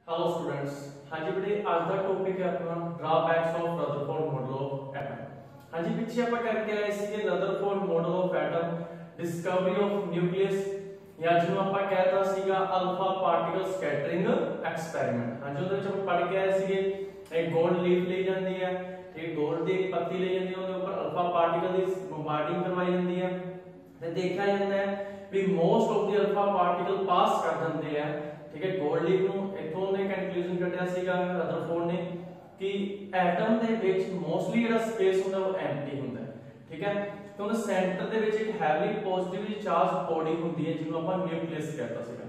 Hello students. हाँ जी बेटे, आज का टॉपिक है अपना drawbacks of Rutherford model of atom. हाँ जी, पीछे आप करके आए सी Rutherford model of atom, discovery of nucleus या जिन्हों आप कहता सीगा अल्फा पार्टिकल स्कैटरिंग एक्सपेरिमेंट। हाँ जी, ਉਹਦੇ ਵਿੱਚ ਪੜ ਕੇ ਆਏ ਸੀਗੇ एक गोल्ड लीफ ली जाती है, ठीक, गोल्ड ਦੀ एक पत्ती ली जाती है, ਉਹਦੇ ਉੱਪਰ अल्फा पार्टिकल ਦੀ ਬੰਬਾਰਡਿੰਗ ਕਰਵਾਈ ਜਾਂਦੀ ਹੈ ਤੇ ਦੇਖਿਆ ਜਾਂਦਾ ਹੈ ਵੀ most of the alpha particle pass ਕਰ ਜਾਂਦੇ ਆ। ठीक है, गोल्ड लीफ ਨੂੰ ਇਥੋਂ ਨੇ ਕਨਕਲੂਜਨ ਕੱਢਿਆ ਸੀਗਾ ਰਦਰਫੋਰਡ ਨੇ ਕਿ ਐਟਮ ਦੇ ਵਿੱਚ ਮੋਸਟਲੀ ਜਿਹੜਾ ਸਪੇਸ ਹੁੰਦਾ ਉਹ ਐਮਪਟੀ ਹੁੰਦਾ ਹੈ। ਠੀਕ ਹੈ, ਤੇ ਉਹਦੇ ਸੈਂਟਰ ਦੇ ਵਿੱਚ ਇੱਕ ਹੈਵੀ ਪੋਜ਼ਿਟਿਵਲੀ ਚਾਰਜ ਬੋਡੀ ਹੁੰਦੀ ਹੈ ਜਿਹਨੂੰ ਆਪਾਂ ਨਿਊਕਲੀਅਸ ਕਹਿੰਦਾ ਸੀਗਾ।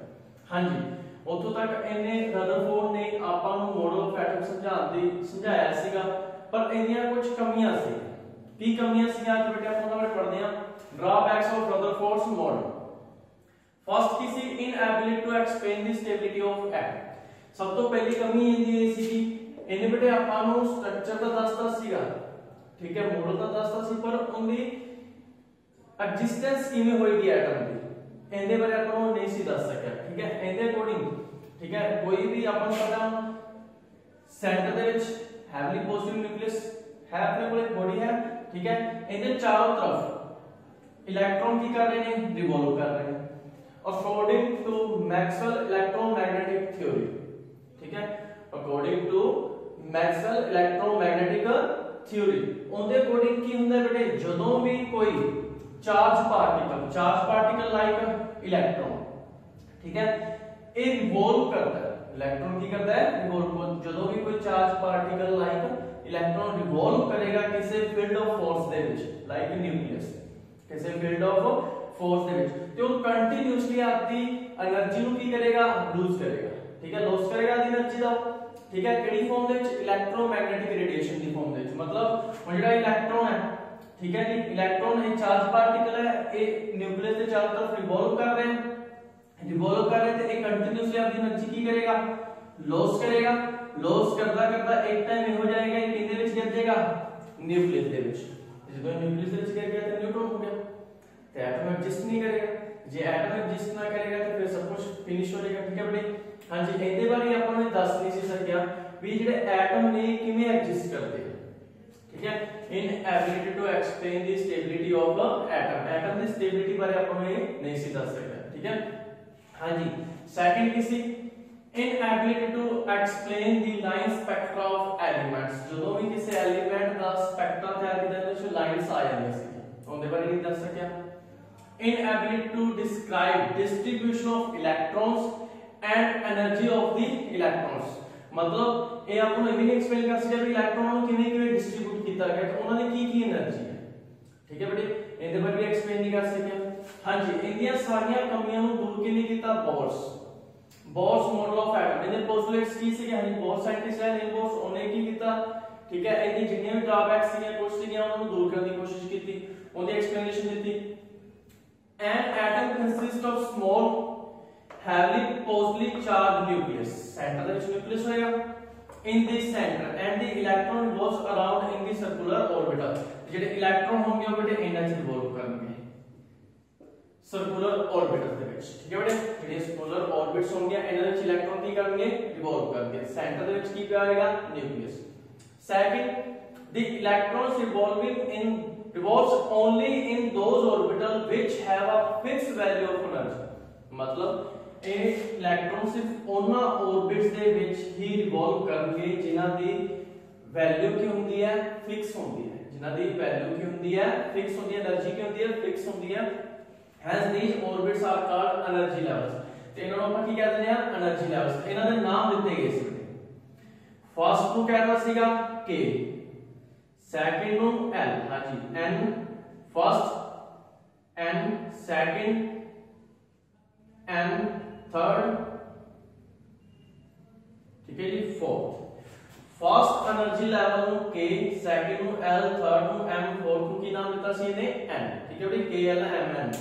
ਹਾਂਜੀ, ਉਥੋਂ ਤੱਕ ਇਹਨੇ ਰਦਰਫੋਰਡ ਨੇ ਆਪਾਂ ਨੂੰ ਮੋਡਲ ਆਫ ਐਟਮ ਸਮਝਾਇਆ ਸੀਗਾ, ਪਰ ਇਹਦੀਆਂ ਕੁਝ ਕਮੀਆਂ ਸੀ। ਕੀ ਕਮੀਆਂ ਸੀ ਅੱਜ ਬੇਟਾ ਆਪਾਂ ਉਹਨਾਂ ਬਾਰੇ ਪੜ੍ਹਦੇ ਹਾਂ। Drawbacks of Rutherford's model. First किसी inability to explain the stability of atom. सब तो पहली कमी ये सी इन्हें बेटे ਆਪਾਂ ਨੂੰ ਸਟਰਕਚਰ ਦਾ ਦੱਸਦਾ ਸੀਗਾ, ਠੀਕ ਹੈ, ਮੋਡਲ ਦਾ ਦੱਸਦਾ ਸੀ, ਪਰ ਉਹਦੀ ਐਗਜ਼ਿਸਟੈਂਸ ਕਿਵੇਂ ਹੋਏਗੀ ਐਟਮ ਦੀ ਇਹਦੇ ਬਾਰੇ ਆਪਾਂ ਨੂੰ ਨਹੀਂ ਸੀ ਦੱਸ ਸਕਿਆ। ਠੀਕ ਹੈ, ਇਹਦੇ ਅਕੋਰਡਿੰਗ, ਠੀਕ ਹੈ, ਕੋਈ ਵੀ ਆਪਾਂ ਨੂੰ ਪਤਾ ਸੈਂਟਰ ਦੇ ਵਿੱਚ ਹੈਵਲੀ ਪੋਜ਼ਿਟਿਵ ਨਿਊਕਲੀਅਸ ਹੈ, ਆਪਣੇ ਕੋਲ ਇੱਕ ਬੋਡੀ ਹੈ, ਠੀਕ ਹੈ, ਇਹਦੇ ਚਾਰੋਂ ਤਰਫ ਇਲੈਕਟ੍ਰੋਨ ਕੀ ਕਰ ਰਹੇ ਨੇ, ਰਿਵੋਲਵ ਕਰ ਰਹੇ ਨੇ according to Maxwell electromagnetic theory। ठीक है, according to Maxwell electromagnetic theory ਉਹਦੇ ਅਕੋਰਡਿੰਗ ਕੀ ਹੁੰਦਾ ਬੇਟੇ, ਜਦੋਂ ਵੀ ਕੋਈ ਚਾਰਜ ਪਾਰਟੀਕਲ ਲਾਈਕ ਇਲੈਕਟ੍ਰੋਨ, ਠੀਕ ਹੈ, ਇਹ ਰਿਵੋਲਵ ਕਰਦਾ ਹੈ। ਇਲੈਕਟ੍ਰੋਨ ਕੀ ਕਰਦਾ ਹੈ, ਰਿਵੋਲਵ। ਜਦੋਂ ਵੀ ਕੋਈ ਚਾਰਜ ਪਾਰਟੀਕਲ ਲਾਈਕ ਇਲੈਕਟ੍ਰੋਨ ਰਿਵੋਲਵ ਕਰੇਗਾ ਕਿਸੇ ਫੀਲਡ ਆਫ ਫੋਰਸ ਦੇ ਵਿੱਚ, ਲਾਈਕ ਨਿਊਕਲੀਅਸ, ਕਿਸੇ ਫੀਲਡ ਆਫ फोर्स ਦੇ ਵਿੱਚ, ਤੇ ਉਹ ਕੰਟੀਨਿਊਸਲੀ ਆਪਦੀ એનર્ਜੀ ਨੂੰ ਕੀ ਕਰੇਗਾ, ਲੂਜ਼ ਕਰੇਗਾ। ਠੀਕ ਹੈ, ਲੌਸ ਕਰੇਗਾ ਦੀ એનર્ਜੀ ਦਾ। ਠੀਕ ਹੈ, ਕਿਹੜੀ ਫਾਰਮ ਦੇ ਵਿੱਚ, ਇਲੈਕਟ੍ਰੋਮੈਗਨੈਟਿਕ ਰੇਡੀਏਸ਼ਨ ਦੀ ਫਾਰਮ ਦੇ ਵਿੱਚ। ਮਤਲਬ ਉਹ ਜਿਹੜਾ ਇਲੈਕਟ੍ਰੋਨ ਹੈ, ਠੀਕ ਹੈ ਜੀ, ਇਲੈਕਟ੍ਰੋਨ ਇਹ ਚਾਰਜ ਪਾਰਟੀਕਲ ਹੈ, ਇਹ ਨਿਊਕਲੀਅਸ ਦੇ ਚਾरों तरफ ਰਿਵੋਲਵ ਕਰ ਰਹੇ ਤੇ ਇਹ ਕੰਟੀਨਿਊਸਲੀ ਆਪਦੀ એનર્ਜੀ ਕੀ ਕਰੇਗਾ, ਲੌਸ ਕਰੇਗਾ। ਲੌਸ ਕਰਦਾ ਕਰਦਾ ਇੱਕ ਟਾਈਮ ਇਹ ਹੋ ਜਾਏਗਾ ਇਹ ਕਿੰਨੇ ਵਿੱਚ ਗਿਰ ਜਾਏਗਾ, ਨਿਊਕਲੀਅਸ ਦੇ ਵਿੱਚ। ਜਦੋਂ ਨਿਊਕਲੀਅਸ ਦੇ ਵਿੱਚ ਗਿਰ ਗਿਆ ਤਾਂ ਨਿਊਟ੍ਰੋਨ ਹੋ ਗਿਆ, तो एटम एग्जिस्ट नहीं करेगा। जे एटम एग्जिस्ट ना करेगा तो फिर सब कुछ फिनिश हो जाएगा। ठीक है बेटे, हां जी, ਇਹਦੇ ਬਾਰੇ ਆਪਾਂ ਨੇ ਦੱਸ ਨਹੀਂ ਸੀ ਸਕਿਆ ਵੀ ਜਿਹੜੇ ਐਟਮ ਨੇ ਕਿਵੇਂ ਐਗजिस्ट ਕਰਦੇ ਹਨ। ਠੀਕ ਹੈ, ਇਨਐਬਿਲਿਟੀ to explain the stability of atom the stability ਬਾਰੇ ਆਪਾਂ ਨੂੰ ਇਹ ਨਹੀਂ ਸੀ ਦੱਸ ਸਕਿਆ। ਠੀਕ ਹੈ, हां जी, सेकंड किसी inability to explain the line spectra of elements. ਜਦੋਂ ਵੀ ਕਿਸੇ ਐਲੀਮੈਂਟ ਦਾ ਸਪੈਕਟਰਾ ਤਿਆਰ ਕੀਤਾ ਜਾਂਦਾ ਉਸ ਲਾਈਨਸ ਆ ਜਾਂਦੀਆਂ ਸੀ, ਉਹਦੇ ਬਾਰੇ ਨਹੀਂ ਦੱਸ ਸਕਿਆ। Inability to describe distribution of electrons and energy of the electrons। मतलब ਇਹ ਆਪਾਂ ਨੂੰ ਇਹ ਵੀ ਨਹੀਂ ਐਕਸਪਲੇਨ ਕਰ ਸਕਦੇ ਵੀ ਇਲੈਕਟ੍ਰੋਨਾਂ ਨੂੰ ਕਿਵੇਂ ਡਿਸਟ੍ਰੀਬਿਊਟ ਕੀਤਾ ਗਿਆ ਤੇ ਉਹਨਾਂ ਦੀ ਕੀ એનર્ਜੀ ਹੈ। ਠੀਕ ਹੈ ਬੇਟੇ, ਇਹਦੇ ਬਾਰੇ ਵੀ ਐਕਸਪਲੇਨ ਨਹੀਂ ਕਰ ਸਕਿਆ। ਹਾਂਜੀ, ਇਹਦੀਆਂ ਸਾਰੀਆਂ ਕਮੀਆਂ ਨੂੰ ਦੂਰ ਕਿਵੇਂ ਕੀਤਾ, ਬੋਰਸ ਮੋਡਲ ਆਫ ਐਟਮ। ਇਹਦੇ ਪੋਸਟੂਲੇਟਸ ਕੀ ਸੀਗੇ, ਹਾਂਜੀ, ਬੋਰਸ ਸਾਇੰਟਿਸਟ ਹੈ ਨੀਲ ਬੋਰਸ, ਉਹਨੇ ਕੀ ਕੀਤਾ, ਠੀਕ ਹੈ, ਇਹਦੀ ਜਿੰਨੀਆਂ ਵੀ ਡਰਾਬੈਕਸ ਸੀਗੀਆਂ ਕੁਝ ਸੀਗੀਆਂ ਉਹਨਾਂ ਨੂੰ ਦੂਰ ਕਰਨ ਦੀ ਕੋਸ਼ਿਸ਼ ਕੀਤੀ, ਉਹਦੀ ਐਕਸਪਲੇਨੇਸ਼ਨ ਦਿੱਤੀ। An atom consists of small heavily positively charged nucleus। center ਦੇ ਵਿੱਚ nucleus ਹੋਏਗਾ in the center and the electron revolves around in the circular orbital। ਜਿਹੜੇ ਇਲੈਕਟ੍ਰੋਨ ਹੋਣਗੇ ਉਹ ਬੇਟੇ ਇਹਨਾਂ 'ਚ ਰਿਵੋਲਵ ਕਰਨਗੇ ਸਰਕੂਲਰ ऑर्बिटल ਦੇ ਵਿੱਚ। ਠੀਕ ਹੈ ਬੇਟੇ, ਜਿਹੜੇ ਸਰਕੂਲਰ ऑर्बिट्स ਹੋਣਗੇ ਇਹਨਾਂ ਵਿੱਚ ਇਲੈਕਟ੍ਰੋਨ ਕੀ ਕਰਨਗੇ, ਰਿਵੋਲਵ ਕਰਨਗੇ। ਸੈਂਟਰ ਦੇ ਵਿੱਚ ਕੀ ਪਿਆਏਗਾ, nucleus. Second, the electrons revolves only in those orbitals which have a fixed value of energy। मतलब ਇਹ ਇਲੈਕਟ੍ਰੋਨ ਸਿਰਫ ਉਹਨਾਂ orbits ਦੇ ਵਿੱਚ ਹੀ ਰਿਵੋਲਵ ਕਰਨਗੇ ਜਿਨ੍ਹਾਂ ਦੀ ਵੈਲਿਊ ਕੀ ਹੁੰਦੀ ਹੈ, ਫਿਕਸ ਹੁੰਦੀ ਹੈ। ਜਿਨ੍ਹਾਂ ਦੀ ਵੈਲਿਊ ਕੀ ਹੁੰਦੀ ਹੈ, ਫਿਕਸ ਹੁੰਦੀ ਹੈ, એનર્ਜੀ ਕੀ ਹੁੰਦੀ ਹੈ, ਫਿਕਸ ਹੁੰਦੀ ਹੈ। hence these orbits are called energy levels। ਤੇ ਇਹਨਾਂ ਨੂੰ ਆਪਾਂ ਕੀ ਕਹਿ ਦਿੰਦੇ ਆ, એનર્ਜੀ ਲੈਵਲਸ। ਇਹਨਾਂ ਦੇ ਨਾਮ ਦਿੱਤੇ ਗਏ ਸੀ। ਫਸਟ ਨੂੰ ਕਹਿੰਦਾ ਸੀਗਾ K, सेकंड नु L, हां जी, N first, N second, N third, ठीक है जी, फोर्थ। फर्स्ट एनर्जी लेवल नु K, सेकंड नु L, थर्ड नु M, फोर्थ नु की नाम ਦਿੱਤਾ ਸੀ ਇਹਨੇ N। ठीक है बेटे, K L M N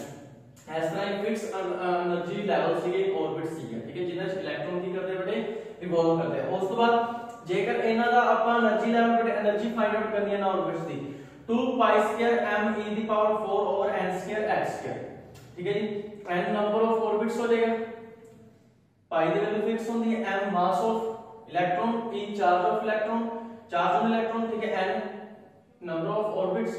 ਇਸ ਤਰ੍ਹਾਂ ਇੱਕ ਫਿਕਸ એનર્ਜੀ ਲੈਵਲ ਸੀਗੇ, ऑर्बिट ਸੀਗੇ। ठीक है, ਜਿਨ੍ਹਾਂ ਵਿੱਚ ਇਲੈਕਟ੍ਰੋਨ ਕੀ ਕਰਦੇ ਬੇਟੇ, ਰਿਵੋਲਵ ਕਰਦੇ ਆ। ਉਸ ਤੋਂ ਬਾਅਦ जेकर ਇਹਨਾਂ ਦਾ ਆਪਾਂ એનર્ਜੀ ਲੈਵਲ ਬੇਟੇ એનર્ਜੀ ਫਾਈਂਡ ਆਊਟ ਕਰਨੀ ਹੈ ਨਾ ऑर्बिट्स ਦੀ, 2π² m e ਦੀ ਪਾਵਰ 4/n² x²। ठीक है जी, n नंबर ऑफ ऑर्बिट्स हो जाएगा। पाई की वैल्यू फिक्स होती है, m mass of electron, e charge of electron, charge on electron, ठीक है, n नंबर ऑफ ऑर्बिट्स,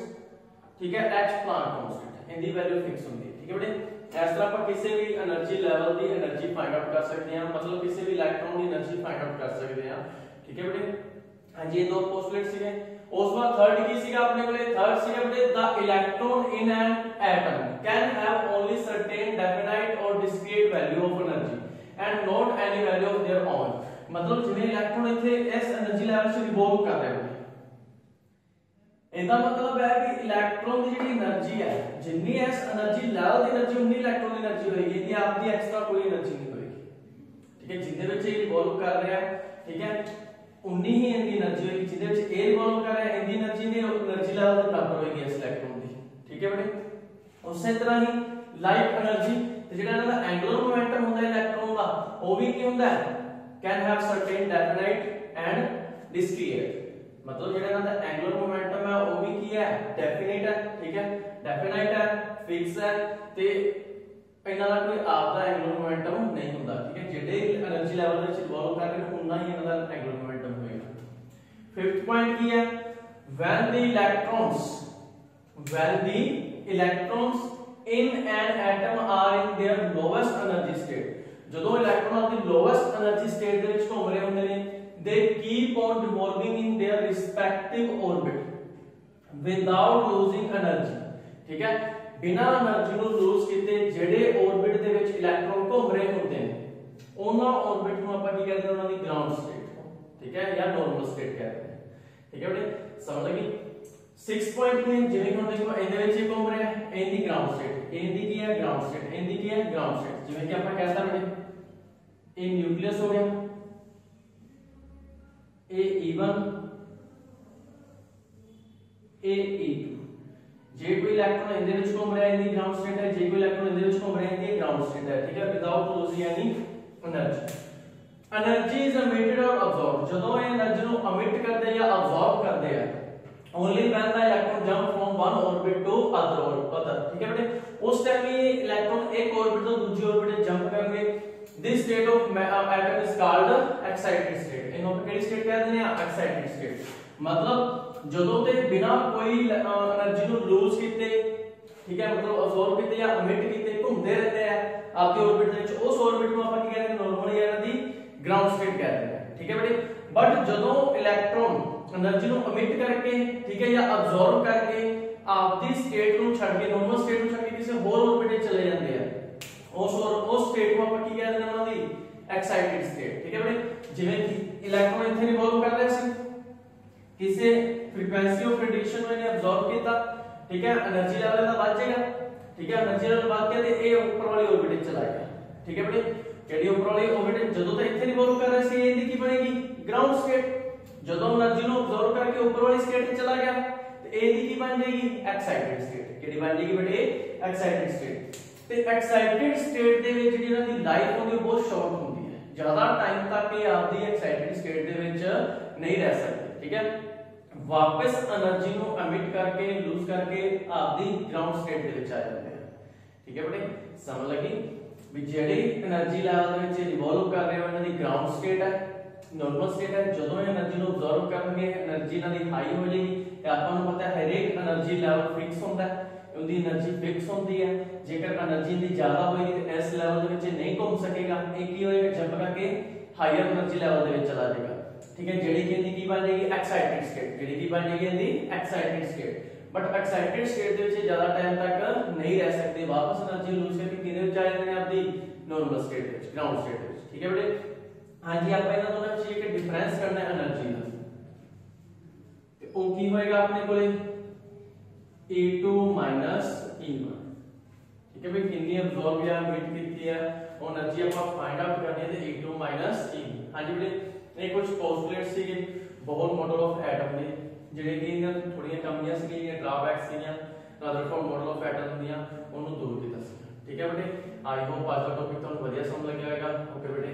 ठीक है, h प्लांक कांस्टेंट, इनकी वैल्यू फिक्स होती है, ठीक है बेटे। इस तरह आप किसी भी एनर्जी लेवल की एनर्जी फाइंड आउट कर सकते हैं, मतलब किसी भी इलेक्ट्रॉन की एनर्जी फाइंड आउट कर सकते हैं, ठीक है बेटे। हां जी, ये दो पोस्टुलेट सीगे। उस बाद थर्ड की सीगा अपने कोले, थर्ड सीगा बेटे the electron in an atom can have only certain definite और discrete value of energy and not any value of their own, मतलब जिवें इलेक्ट्रॉन इथे इस एनर्जी लेवल से रिवॉल्व कर रहे हैं, ਇਹਦਾ मतलब है कि इलेक्ट्रॉन की ਜਿਹੜੀ એનર્ਜੀ है जिन्नी इस एनर्जी लेवल की એનર્ਜੀ उन्नी इलेक्ट्रॉन की એનર્ਜੀ होगी, ਇਹਦੀ ਆਪ ਦੀ ਐਕਸਟਰਾ ਕੋਈ એનર્ਜੀ ਨਹੀਂ ਹੋਏਗੀ, ठीक है, जिंदे ਵਿੱਚ ਇਹ ਰਿਵੋਲਵ ਕਰ ਰਿਹਾ है, ठीक है, उन्नी ही इनकी एनर्जी होगी, जिंदे ਵਿੱਚ ਇਹ ਰਿਵੋਲਵ ਕਰ ਰਿਹਾ है, इनकी एनर्जी ਦੀ એનર્ਜੀ ਲੈਵਲ ਦੇ ਬਰਾਬਰ ਹੋਏਗੀ ਇਸ ਇਲੈਕਟ੍ਰੋਨ ਦੀ, ठीक है बेटे। ਉਸੇ ਤਰ੍ਹਾਂ ही ਲਾਈਟ એનર્ਜੀ ਤੇ ਜਿਹੜਾ ਇਹਨਾਂ ਦਾ ਐਂਗੂਲਰ ਮੋਮੈਂਟਮ ਹੁੰਦਾ ਇਲੈਕਟ੍ਰੋਨ ਦਾ, ਉਹ ਵੀ ਕੀ ਹੁੰਦਾ ਹੈ, can have certain definite and discrete, मतलब ਜਿਹੜਾ ਇਹਨਾਂ ਦਾ ਐਂਗੂਲਰ ਮੋਮੈਂਟਮ ਹੈ ਉਹ ਵੀ ਕੀ ਹੈ, ਡੈਫੀਨਾਈਟ ਹੈ, ਠੀਕ ਹੈ, ਡੈਫੀਨਾਈਟ ਹੈ, ਫਿਕਸ ਹੈ, ਤੇ ਇਹਨਾਂ ਦਾ ਕੋਈ ਆਪ ਦਾ ਐਂਗੂਲਰ ਮੋਮੈਂਟਮ ਨਹੀਂ ਹੁੰਦਾ, ਠੀਕ ਹੈ, ਜਿਹੜੇ એનર્ਜੀ ਲੈਵਲ ਵਿੱਚ ਇਵੋਲਵ ਕਰ ਰਹੇ ਨੇ ਉਨਾ ਹੀ ਇਹਨਾਂ ਦਾ ਐਂਗੂਲਰ ਮੋਮੈਂਟਮ ਹੋਏਗਾ। ਫਿਫਥ ਪੁਆਇੰਟ ਕੀ ਹੈ, when the electrons in an atom are in their lowest energy state, ਜਦੋਂ ਇਲੈਕਟ੍ਰੋਨ ਆਪਣੀ ਲੋਵੈਸਟ એનર્ਜੀ ਸਟੇਟ ਦੇ ਵਿੱਚ ਘੁੰਮ ਰਹੇ ਹੁੰਦੇ ਨੇ, they keep on revolving in their respective orbit without losing energy, ठीक है, बिना એનર્ਜੀ ਨੂੰ ਲੂਜ਼ ਕੀਤੇ ਜਿਹੜੇ orbit ਦੇ ਵਿੱਚ ਇਲੈਕਟ੍ਰੋਨ ਘੁੰਮ ਰਹੇ ਹੁੰਦੇ ਨੇ ਉਹਨਾਂ orbit ਨੂੰ ਆਪਾਂ ਕੀ ਕਹਿੰਦੇ ਹਾਂ, ਉਹਨਾਂ ਦੀ ground state, ठीक है, या normal state कहते हैं, ठीक है बेटे, समझ लगी। 6 पॉइंट में ਜਿਵੇਂ ਹੁਣ ਦੇਖੋ ਇਹਦੇ ਵਿੱਚ ਇਹ ਘੁੰਮ ਰਿਹਾ ਹੈ, ਇਹਦੀ ground state, ਇਹਦੀ ਕੀ ਹੈ ground state, ਇਹਦੀ ਕੀ ਹੈ ground state, ਜਿਵੇਂ ਕਿ ਆਪਾਂ ਕਹਿ ਸਕਦੇ ਹਾਂ ਇਹ ਨਿਊਕਲੀਅਸ ਹੋ ਗਿਆ, ए E1 ए E2, जे कोई इलेक्ट्रॉन ਇਹਦੇ ਵਿੱਚ ਘੁੰਮ ਰਿਹਾ ਇਹਦੀ ਗਰਾਊਂਡ ਸਟੇਟ ਹੈ, ਜੇ ਕੋਈ ਇਲੈਕਟ੍ਰੋਨ ਇਹਦੇ ਵਿੱਚ ਘੁੰਮ ਰਿਹਾ ਇਹਦੀ ਗਰਾਊਂਡ ਸਟੇਟ ਹੈ, ਠੀਕ ਹੈ, without losing any energy. Energy is emitted or absorbed, ਜਦੋਂ ਇਹ એનર્ਜੀ ਨੂੰ emit ਕਰਦੇ ਜਾਂ absorb ਕਰਦੇ ਆ, only when the electron jump from one orbit to other, ठीक है बेटे, उस टाइम ये इलेक्ट्रॉन एक ऑर्बिट ਤੋਂ ਦੂਜੀ ऑर्बिट में जंप करेंगे। this state of atom is called excited state, ਇਹਨੂੰ ਆਪਾਂ ਕਿਹੜੀ ਸਟੇਟ ਕਹਿੰਦੇ ਨੇ, excited state, मतलब ਜਦੋਂ ਤੇ ਬਿਨਾ ਕੋਈ એનર્ਜੀ ਨੂੰ ਲੂਜ਼ ਕੀਤੇ, ਠੀਕ ਹੈ, मतलब absorb ਕੀਤੇ ਜਾਂ emit ਕੀਤੇ ਘੁੰਮਦੇ ਰਹਿੰਦੇ ਆ ਆਪਦੀ ऑर्बिट ਦੇ ਵਿੱਚ, ਉਸ ऑर्बिट ਨੂੰ ਆਪਾਂ ਕੀ ਕਹਿੰਦੇ ਨੇ, ਨਾਰਮਲੀ ਇਹਨਾਂ ਦੀ ग्राउंड स्टेट कहते हैं, ठीक है बेटे। बट ਜਦੋਂ ਇਲੈਕਟ੍ਰੋਨ એનર્ਜੀ ਨੂੰ emit ਕਰਕੇ, ठीक है, ਜਾਂ absorb ਕਰਕੇ ਆਪਦੀ ਸਟੇਟ ਨੂੰ ਛੱਡ ਕੇ, ਨਾਰਮਲ ਸਟੇਟ ਨੂੰ ਛੱਡ ਕੇ ਕਿਸੇ ਹੋਰ ऑर्बिट ਵਿੱਚ ਚਲੇ ਜਾਂਦੇ ਆ, ਉਸ ਸਟੇਟ ਨੂੰ ਆਪਾਂ ਕੀ ਕਹਿੰਦੇ ਨੇ, ਉਹਨਾਂ ਦੀ ਐਕਸਾਈਟਡ ਸਟੇਟ, ਠੀਕ ਹੈ ਬੇਟੇ। ਜਿਵੇਂ ਕਿ ਇਲੈਕਟ੍ਰੋਨ ਇੱਥੇ ਰਿਵੋਲਵ ਕਰ ਰਿਹਾ ਸੀ, ਕਿਸੇ ਫ੍ਰੀਕੁਐਂਸੀ ਆਫ ਰੇਡੀਏਸ਼ਨ ਨੂੰ ਇਹਨੇ ਅਬਜ਼ੌਰਬ ਕੀਤਾ, ਠੀਕ ਹੈ, એનર્ਜੀ ਲੈਵਲ ਇਹਦਾ ਵੱਧ ਜਾਏਗਾ, ਠੀਕ ਹੈ, એનર્ਜੀ ਲੈਵਲ ਵੱਧ ਗਿਆ ਤੇ ਇਹ ਉੱਪਰ ਵਾਲੀ ऑर्बिट ਵਿੱਚ ਚਲਾ ਗਿਆ, ਠੀਕ ਹੈ ਬੇਟੇ। ਜਿਹੜੀ ਉੱਪਰ ਵਾਲੀ ऑर्बिट ਜਦੋਂ ਤੱਕ ਇੱਥੇ ਰਿਵੋਲਵ ਕਰ ਰਿਹਾ ਸੀ ਇਹਦੀ ਕੀ ਬਣੇਗੀ, ਗਰਾਊਂਡ ਸਟੇਟ, ਜਦੋਂ એનર્ਜੀ ਨੂੰ ਅਬਜ਼ੌਰਬ ਕਰਕੇ ਉੱਪਰ ਵਾਲੀ ਸਟੇਟ ਵਿੱਚ ਚਲਾ ਗਿਆ ਤੇ ਇਹਦੀ ਕੀ ਬਣ ਜਾਏਗੀ, ਐਕਸਾਈਟਡ ਸਟੇਟ। ਕਿਹੜੀ ਬਣ ਜਾਏਗੀ ਬੇਟੇ, ਐਕਸਾਈਟਡ ਸਟੇਟ। ਤੇ ਐਕਸਾਈਟਡ ਸਟੇਟ ਦੇ ਵਿੱਚ ਜਿਹੜੀ ਇਹਨਾਂ ਦੀ ਲਾਈਫ ਹੁੰਦੀ ਉਹ ਬਹੁਤ ਸ਼ਾਰਟ ਹੁੰਦੀ ਹੈ, ਜ਼ਿਆਦਾ ਟਾਈਮ ਤੱਕ ਇਹ ਆਪਦੀ ਐਕਸਾਈਟਡ ਸਟੇਟ ਦੇ ਵਿੱਚ ਨਹੀਂ ਰਹਿ ਸਕਦੇ, ਠੀਕ ਹੈ, ਵਾਪਸ એનર્ਜੀ ਨੂੰ ਐਮਿਟ ਕਰਕੇ ਲੂਜ਼ ਕਰਕੇ ਆਪਦੀ ਗਰਾਊਂਡ ਸਟੇਟ ਦੇ ਵਿੱਚ ਆ ਜਾਂਦੇ ਆ, ਠੀਕ ਹੈ ਬੇਟੇ, ਸਮਝ ਲੱਗੀ ਵੀ ਜਿਹੜੀ એનર્ਜੀ ਲੈਵਲ ਦੇ ਵਿੱਚ ਰਿਵੋਲਵ ਕਰ ਰਹੇ ਹੋ ਇਹਨਾਂ ਦੀ ਗਰਾਊਂਡ ਸਟੇਟ ਹੈ, ਨਾਰਮਲ ਸਟੇਟ ਹੈ। ਜਦੋਂ ਇਹ એનર્ਜੀ ਨੂੰ ਅਬਜ਼ੌਰਬ ਕਰਨਗੇ એનર્ਜੀ ਇਹਨਾਂ ਦੀ ਹਾਈ ਹੋ ਜਾਏਗੀ ਤੇ ਆਪਾਂ ਨੂੰ ਪਤਾ ਹੈ ਹਰੇਕ એનર્ਜੀ ਲੈਵਲ ਫਿਕਸ ਹੁੰਦਾ ਹੈ, ਉਹਦੀ એનર્ਜੀ ਫਿਕਸ ਹੁੰਦੀ ਹੈ। ਜੇਕਰ એનર્ਜੀ ਦੀ ਜ਼ਿਆਦਾ ਹੋਏਗੀ ਤੇ ਇਸ ਲੈਵਲ ਦੇ ਵਿੱਚ ਨਹੀਂ ਘੁੰਮ ਸਕੇਗਾ, ਇਹ ਕੀ ਹੋਏਗਾ, ਜੰਪ ਕਰਕੇ ਹਾਇਰ એનર્ਜੀ ਲੈਵਲ ਦੇ ਵਿੱਚ ਚਲਾ ਜਾਏਗਾ, ਠੀਕ ਹੈ, ਜਿਹੜੀ ਕਿ ਇਹਦੀ ਕੀ ਬਣ ਜਾਏਗੀ, ਐਕਸਾਈਟਡ ਸਟੇਟ, ਜਿਹੜੀ ਕੀ ਬਣ ਜਾਏਗੀ ਇਹਦੀ excited state. But excited state ਦੇ ਵਿੱਚ ਜ਼ਿਆਦਾ ਟਾਈਮ ਤੱਕ ਨਹੀਂ ਰਹਿ ਸਕਦੇ, ਵਾਪਸ એનર્ਜੀ ਲੂਜ਼ ਕਰਕੇ ਕਿਹਦੇ ਵਿੱਚ ਆ ਜਾਂਦੇ ਨੇ, ਆਪਦੀ ਨਾਰਮਲ ਸਟੇਟ ਵਿੱਚ, ਗਰਾਊਂਡ ਸਟੇਟ ਵਿੱਚ, ਠੀਕ ਹੈ ਬੇਟੇ। ਹਾਂਜੀ, ਆਪਾਂ ਇਹਨਾਂ ਦੋਨਾਂ ਵਿੱਚ ਇੱਕ ਡਿਫਰੈਂਸ ਕਰਨਾ ਹੈ એનર્ਜੀ ਦਾ, ਤੇ ਉਹ ਕੀ ਹੋਏਗਾ ਆਪਣੇ ਕੋਲੇ, E2 E1, ठीक है भाई, कितनी अब्सॉर्ब या एमिट की है और एनर्जी ਆਪਾਂ फाइंड आउट करनी है ਤੇ E2 E1। ਹਾਂਜੀ ਬੇਟੇ, ਇਹ ਕੁਝ ਪੋਸਟੂਲੇਟਸ ਸੀਗੇ ਬਹੁਤ ਮਾਡਲ ਆਫ ਐਟਮ ਦੇ, ਜਿਹੜੇ ਕਿ ਇਹਨਾਂ ਥੋੜੀਆਂ ਕਮੀਆਂ ਸੀਗੀਆਂ, ਡਰਾਬੈਕਸ ਸੀਗੀਆਂ, ਰਦਰਫੋਰਡ ਮਾਡਲ ਆਫ ਐਟਮ ਦੀਆਂ, ਉਹਨੂੰ ਦੂਰ ਕੀਤਾ ਸੀ, ਠੀਕ ਹੈ ਬੇਟੇ। ਆਈ ਹੋਪ ਅੱਜ ਦਾ ਟੌਪਿਕ ਤੁਹਾਨੂੰ ਵਧੀਆ ਸਮਝ ਲੱਗਿਆ ਹੋਵੇਗਾ। ਓਕੇ ਬੇਟੇ।